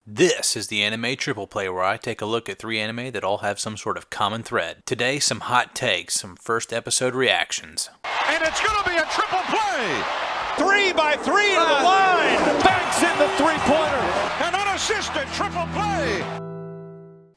This is the Anime Triple Play, where I take a look at 3 anime that all have some sort of common thread. Today, some hot takes, some first episode reactions. And it's going to be a triple play! 3x3 to the line! Banks in the three-pointer! An unassisted triple play!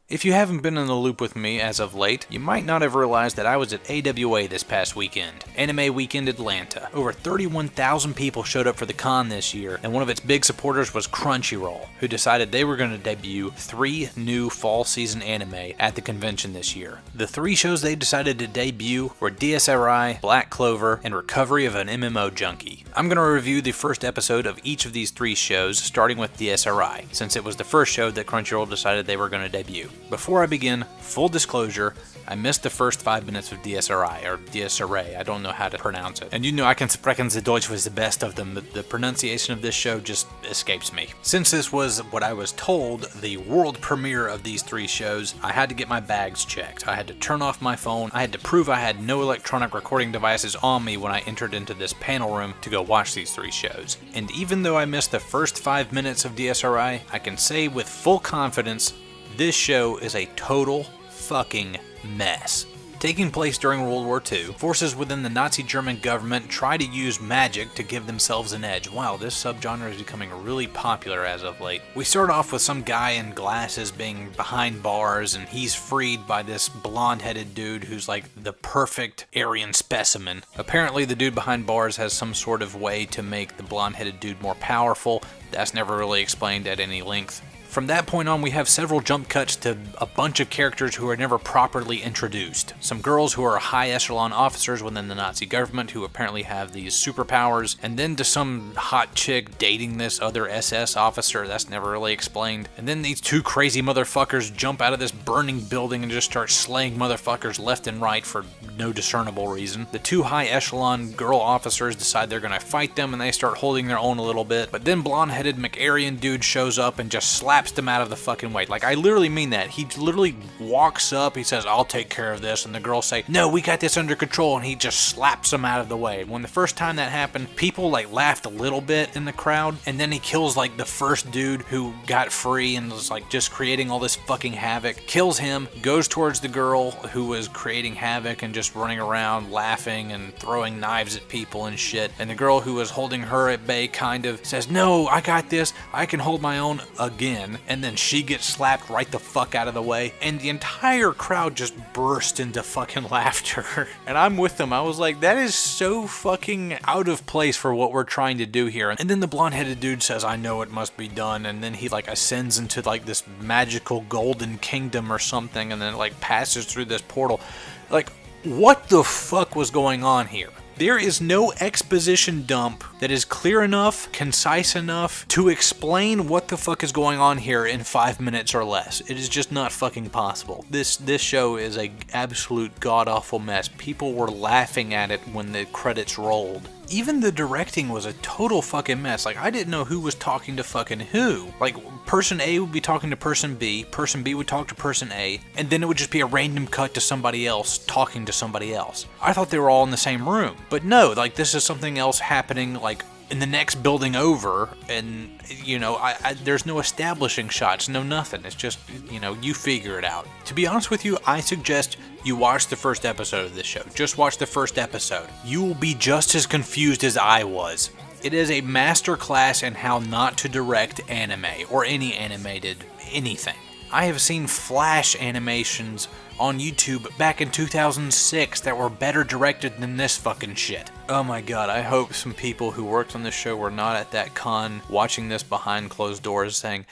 If you haven't been in the loop with me as of late, you might not have realized that I was at AWA this past weekend, Anime Weekend Atlanta. Over 31,000 people showed up for the con this year, and one of its big supporters was Crunchyroll, who decided they were going to debut 3 new fall season anime at the convention this year. The 3 shows they decided to debut were Dies Irae, Black Clover, and Recovery of an MMO Junkie. I'm going to review the first episode of each of these 3 shows, starting with Dies Irae, since it was the first show that Crunchyroll decided they were going to debut. Before I begin, full disclosure, I missed the first 5 minutes of Dies Irae, or Dies Irae, I don't know how to pronounce it. And you know I can sprechen the Deutsch was the best of them, but the pronunciation of this show just escapes me. Since this was what I was told, the world premiere of these 3 shows, I had to get my bags checked. I had to turn off my phone, I had to prove I had no electronic recording devices on me when I entered into this panel room to go watch these 3 shows. And even though I missed the first 5 minutes of Dies Irae, I can say with full confidence, this show is a total fucking mess. Taking place during World War II, forces within the Nazi German government try to use magic to give themselves an edge. Wow, this subgenre is becoming really popular as of late. We start off with some guy in glasses being behind bars, and he's freed by this blonde-headed dude who's like the perfect Aryan specimen. Apparently the dude behind bars has some sort of way to make the blonde-headed dude more powerful. That's never really explained at any length. From that point on, we have several jump cuts to a bunch of characters who are never properly introduced. Some girls who are high echelon officers within the Nazi government who apparently have these superpowers, and then to some hot chick dating this other SS officer, that's never really explained. And then these 2 crazy motherfuckers jump out of this burning building and just start slaying motherfuckers left and right for no discernible reason. The 2 high echelon girl officers decide they're gonna fight them, and they start holding their own a little bit, but then blonde-headed McAryan dude shows up and just slaps them out of the fucking way. Like, I literally mean that. He literally walks up, he says, "I'll take care of this," and the girls say, "No, we got this under control," and he just slaps them out of the way. When the first time that happened, people like laughed a little bit in the crowd, and then he kills like the first dude who got free and was like just creating all this fucking havoc, kills him, goes towards the girl who was creating havoc and just running around laughing and throwing knives at people and shit, and the girl who was holding her at bay kind of says, "No, I got this, I can hold my own," again. And then she gets slapped right the fuck out of the way, and the entire crowd just burst into fucking laughter. And I'm with them. I was like, that is so fucking out of place for what we're trying to do here. And then the blonde-headed dude says, "I know it must be done," and then he like ascends into like this magical golden kingdom or something, and then like passes through this portal. Like, what the fuck was going on here? There is no exposition dump that is clear enough, concise enough to explain what the fuck is going on here in 5 minutes or less. It is just not fucking possible. This show is a absolute god-awful mess. People were laughing at it when the credits rolled. Even the directing was a total fucking mess. Like, I didn't know who was talking to fucking who. Like, person A would be talking to person B would talk to person A, and then it would just be a random cut to somebody else talking to somebody else. I thought they were all in the same room. But no, like, this is something else happening, like, in the next building over, and, you know, there's no establishing shots, no nothing. It's just, you know, you figure it out. To be honest with you, I suggest you watch the first episode of this show. Just watch the first episode. You will be just as confused as I was. It is a masterclass in how not to direct anime, or any animated anything. I have seen Flash animations on YouTube back in 2006 that were better directed than this fucking shit. Oh my god, I hope some people who worked on this show were not at that con watching this behind closed doors saying,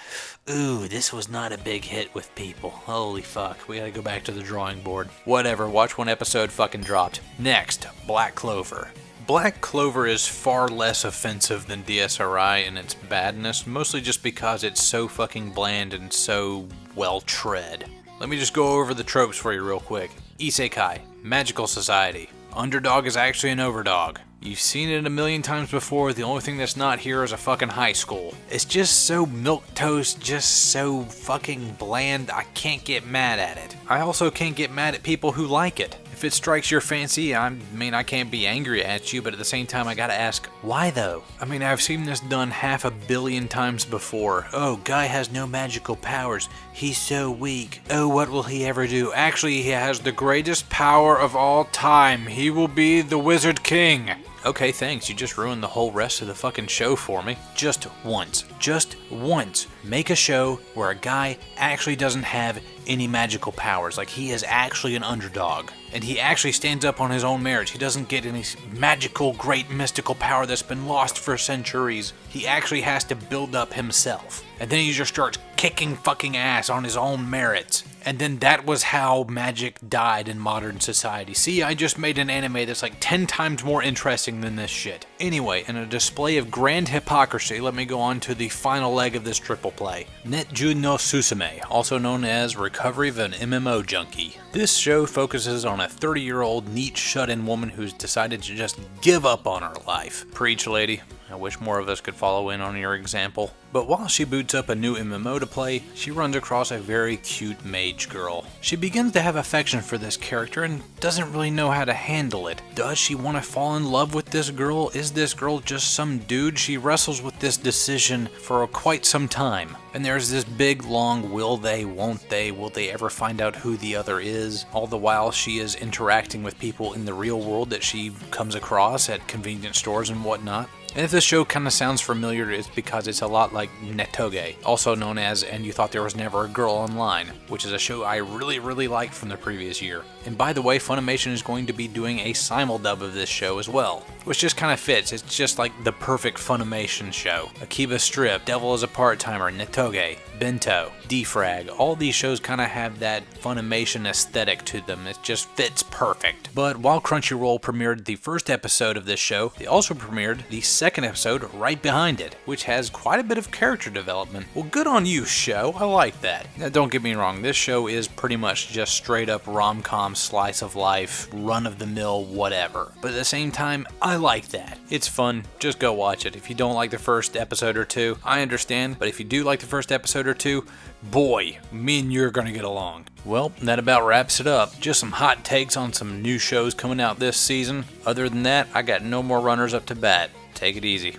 "Ooh, this was not a big hit with people. Holy fuck, we gotta go back to the drawing board." Whatever, watch one episode fucking dropped. Next, Black Clover. Black Clover is far less offensive than Dies Irae in its badness, mostly just because it's so fucking bland and so well tread. Let me just go over the tropes for you real quick. Isekai, magical society. Underdog is actually an overdog. You've seen it a million times before, the only thing that's not here is a fucking high school. It's just so milquetoast, just so fucking bland, I can't get mad at it. I also can't get mad at people who like it. If it strikes your fancy, I mean, I can't be angry at you, but at the same time, I gotta ask, why though? I mean, I've seen this done 500 million times before. Oh, guy has no magical powers. He's so weak. Oh, what will he ever do? Actually, he has the greatest power of all time. He will be the Wizard King. Okay, thanks. You just ruined the whole rest of the fucking show for me. Just once. Just once. Make a show where a guy actually doesn't have any magical powers. Like, he is actually an underdog. And he actually stands up on his own merits. He doesn't get any magical, great, mystical power that's been lost for centuries. He actually has to build up himself. And then he just starts kicking fucking ass on his own merits. And then that was how magic died in modern society. See, I just made an anime that's like 10 times more interesting than this shit. Anyway, in a display of grand hypocrisy, let me go on to the final leg of this triple play. Net-juu no Susume, also known as Recovery of an MMO Junkie. This show focuses on a 30-year-old neat shut-in woman who's decided to just give up on her life. Preach, lady. I wish more of us could follow in on your example. But while she boots up a new MMO to play, she runs across a very cute mage girl. She begins to have affection for this character and doesn't really know how to handle it. Does she want to fall in love with this girl? Is this girl just some dude? She wrestles with this decision for quite some time. And there's this big long will they, won't they, will they ever find out who the other is? All the while she is interacting with people in the real world that she comes across at convenience stores and whatnot. And if this show kind of sounds familiar, it's because it's a lot like Net-juu, also known as And You Thought There Was Never a Girl Online, which is a show I really liked from the previous year. And by the way, Funimation is going to be doing a simuldub of this show as well, which just kind of fits. It's just like the perfect Funimation show. Akiba Strip, Devil is a Part-Timer, Net-juu, Bento, Defrag, all these shows kind of have that Funimation aesthetic to them. It just fits perfect. But while Crunchyroll premiered the first episode of this show, they also premiered the second episode right behind it, which has quite a bit of character development. Well, good on you, show. I like that. Now, don't get me wrong, this show is pretty much just straight up rom-com, slice of life, run-of-the-mill, whatever. But at the same time, I like that. It's fun. Just go watch it. If you don't like the first episode or two, I understand, but if you do like the first episode or two, boy, me and you're gonna get along. Well, that about wraps it up. Just some hot takes on some new shows coming out this season. Other than that, I got no more runners up to bat. Take it easy.